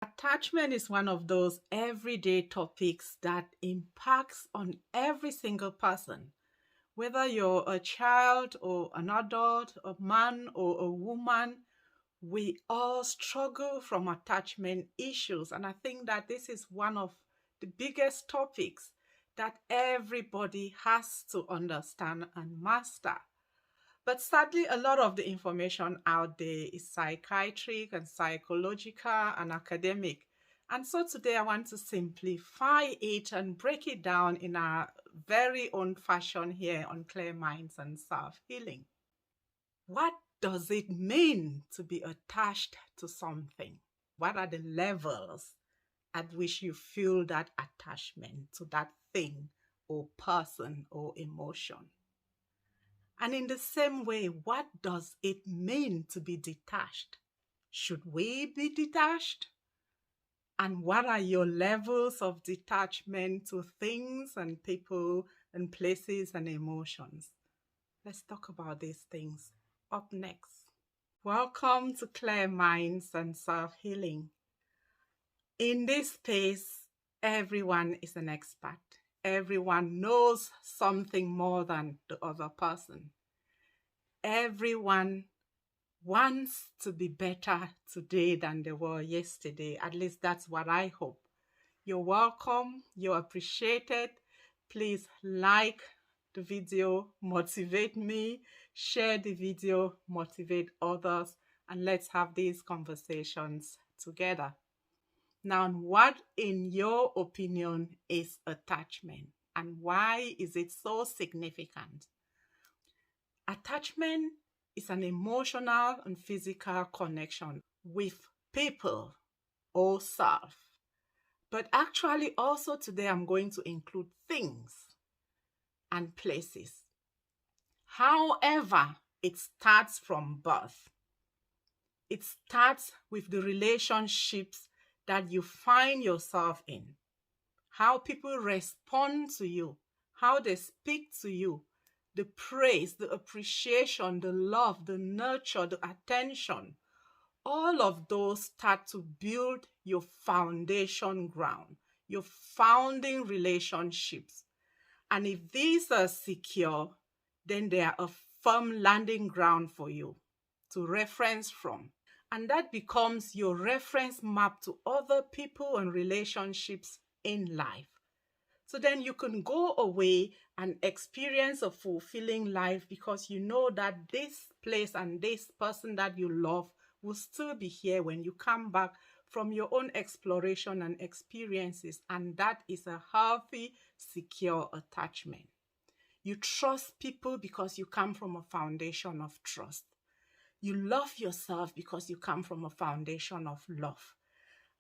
Attachment is one of those everyday topics that impacts on every single person, whether you're a child or an adult, a man or a woman. We all struggle from attachment issues, and I think that this is one of the biggest topics that everybody has to understand and master. But sadly, a lot of the information out there is psychiatric and psychological and academic. And so today I want to simplify it and break it down in our very own fashion here on Clear Minds and Self Healing. What does it mean to be attached to something? What are the levels at which you feel that attachment to that thing or person or emotion? And in the same way, what does it mean to be detached? Should we be detached? And what are your levels of detachment to things and people and places and emotions? Let's talk about these things up next. Welcome to Clear Minds and Self Healing. In this space, everyone is an expert. Everyone knows something more than the other person. Everyone wants to be better today than they were yesterday. At least that's what I hope. You're welcome. You're appreciated. Please like the video, motivate me, share the video, motivate others, and let's have these conversations together. Now, what in your opinion is attachment and why is it so significant? Attachment is an emotional and physical connection with people or self. But actually also today I'm going to include things and places. However, it starts from birth. It starts with the relationships that you find yourself in, how people respond to you, how they speak to you, the praise, the appreciation, the love, the nurture, the attention. All of those start to build your foundation ground, your founding relationships. And if these are secure, then they are a firm landing ground for you to reference from. And that becomes your reference map to other people and relationships in life. So then you can go away and experience a fulfilling life because you know that this place and this person that you love will still be here when you come back from your own exploration and experiences. And that is a healthy, secure attachment. You trust people because you come from a foundation of trust. You love yourself because you come from a foundation of love.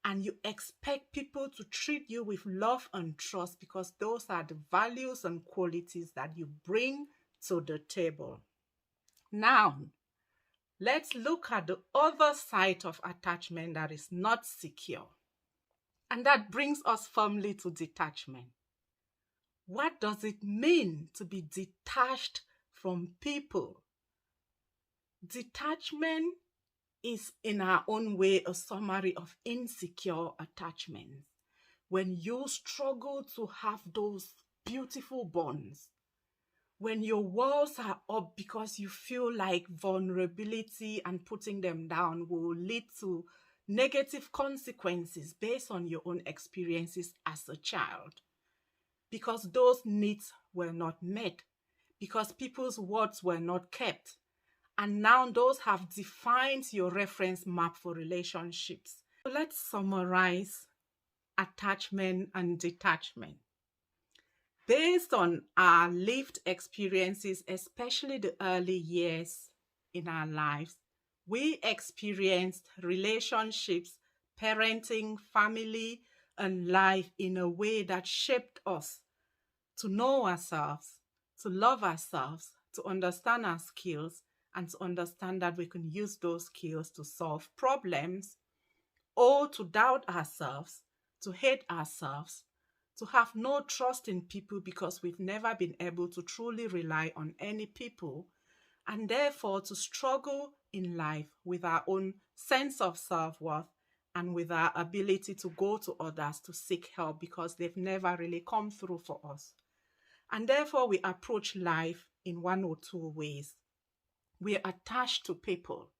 And you expect people to treat you with love and trust because those are the values and qualities that you bring to the table. Now, let's look at the other side of attachment that is not secure. And that brings us firmly to detachment. What does it mean to be detached from people? Detachment is in our own way a summary of insecure attachments. When you struggle to have those beautiful bonds, when your walls are up because you feel like vulnerability and putting them down will lead to negative consequences based on your own experiences as a child, because those needs were not met, because people's words were not kept. And now those have defined your reference map for relationships. So let's summarize attachment and detachment. Based on our lived experiences, especially the early years in our lives, we experienced relationships, parenting, family, and life in a way that shaped us to know ourselves, to love ourselves, to understand our skills, and to understand that we can use those skills to solve problems or to doubt ourselves, to hate ourselves, to have no trust in people because we've never been able to truly rely on any people, and therefore to struggle in life with our own sense of self-worth and with our ability to go to others to seek help because they've never really come through for us. And therefore, we approach life in one or two ways. We are attached to people,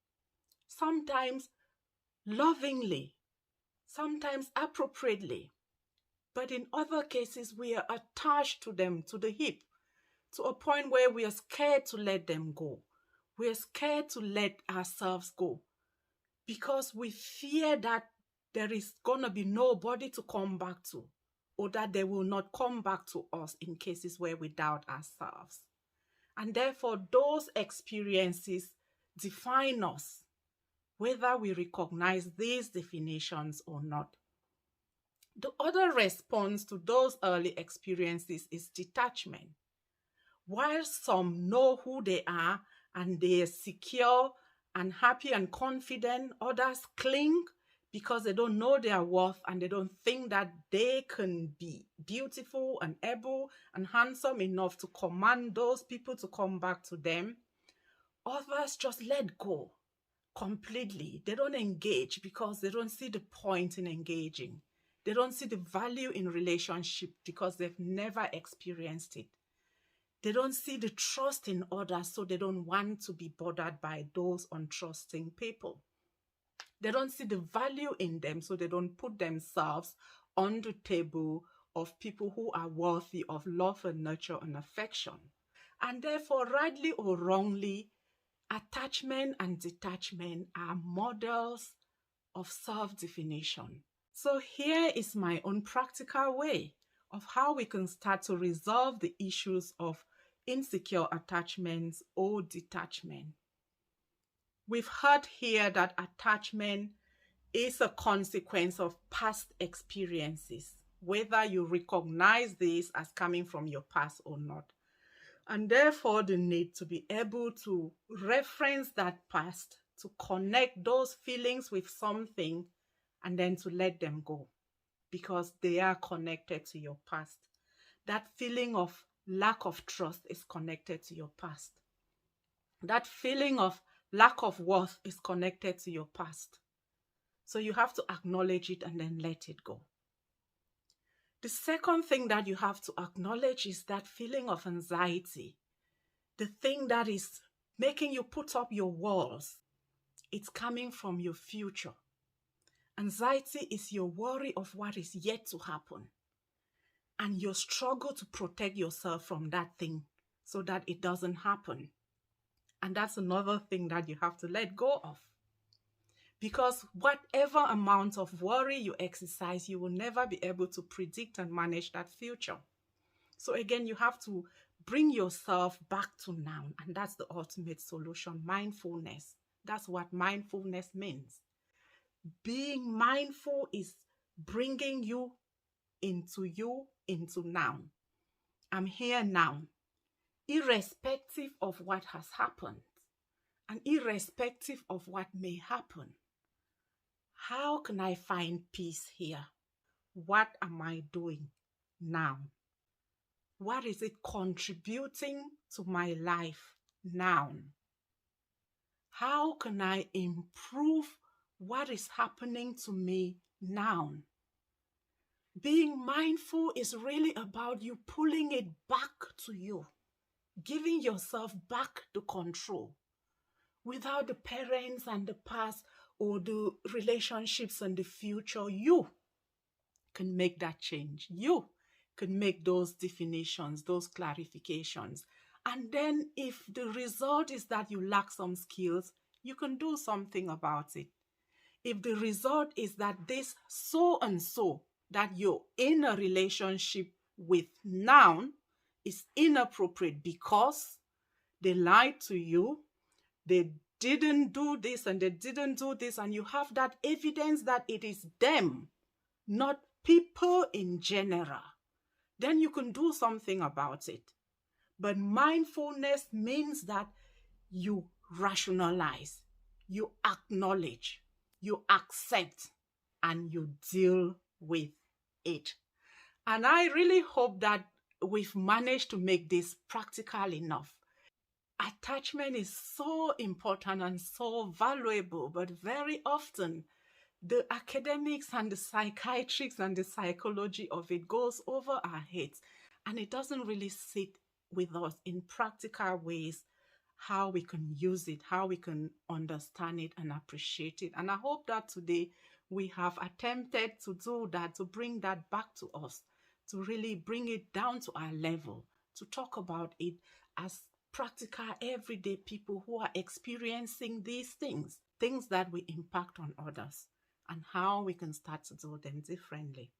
sometimes lovingly, sometimes appropriately, but in other cases, we are attached to them to the hip, to a point where we are scared to let them go. We are scared to let ourselves go because we fear that there is going to be nobody to come back to, or that they will not come back to us in cases where we doubt ourselves. And therefore, those experiences define us, whether we recognize these definitions or not. The other response to those early experiences is detachment. While some know who they are and they are secure and happy and confident, others cling because they don't know their worth and they don't think that they can be beautiful and able and handsome enough to command those people to come back to them. Others just let go completely. They don't engage because they don't see the point in engaging. They don't see the value in relationship because they've never experienced it. They don't see the trust in others, so they don't want to be bothered by those untrusting people. They don't see the value in them, so they don't put themselves on the table of people who are worthy of love and nurture and affection. And therefore, rightly or wrongly, attachment and detachment are models of self-definition. So here is my own practical way of how we can start to resolve the issues of insecure attachments or detachment. We've heard here that attachment is a consequence of past experiences, whether you recognize this as coming from your past or not. And therefore, the need to be able to reference that past, to connect those feelings with something, and then to let them go because they are connected to your past. That feeling of lack of trust is connected to your past. That feeling of lack of worth is connected to your past. So you have to acknowledge it and then let it go. The second thing that you have to acknowledge is that feeling of anxiety, the thing that is making you put up your walls. It's coming from your future. Anxiety is your worry of what is yet to happen and your struggle to protect yourself from that thing so that it doesn't happen. And that's another thing that you have to let go of. Because whatever amount of worry you exercise, you will never be able to predict and manage that future. So again, you have to bring yourself back to now. And that's the ultimate solution, mindfulness. That's what mindfulness means. Being mindful is bringing you into now. I'm here now, irrespective of what has happened and irrespective of what may happen. How can I find peace here? What am I doing now? What is it contributing to my life now? How can I improve what is happening to me now? Being mindful is really about you pulling it back to you, giving yourself back the control. Without the parents and the past or the relationships and the future, you can make that change. You can make those definitions, those clarifications. And then if the result is that you lack some skills, you can do something about it. If the result is that this so and so that you're in a relationship with now is inappropriate because they lied to you, they didn't do this and they didn't do this, and you have that evidence that it is them, not people in general, then you can do something about it. But mindfulness means that you rationalize, you acknowledge, you accept, and you deal with it. And I really hope that we've managed to make this practical enough. Attachment is so important and so valuable, but very often The academics and the psychiatrics and the psychology of it goes over our heads, and it doesn't really sit with us in practical ways, how we can use it, how we can understand it and appreciate it. And I hope that today we have attempted to do that, to bring that back to us, to really bring it down to our level, to talk about it as practical, everyday people who are experiencing these things that will impact on others, and how we can start to do them differently.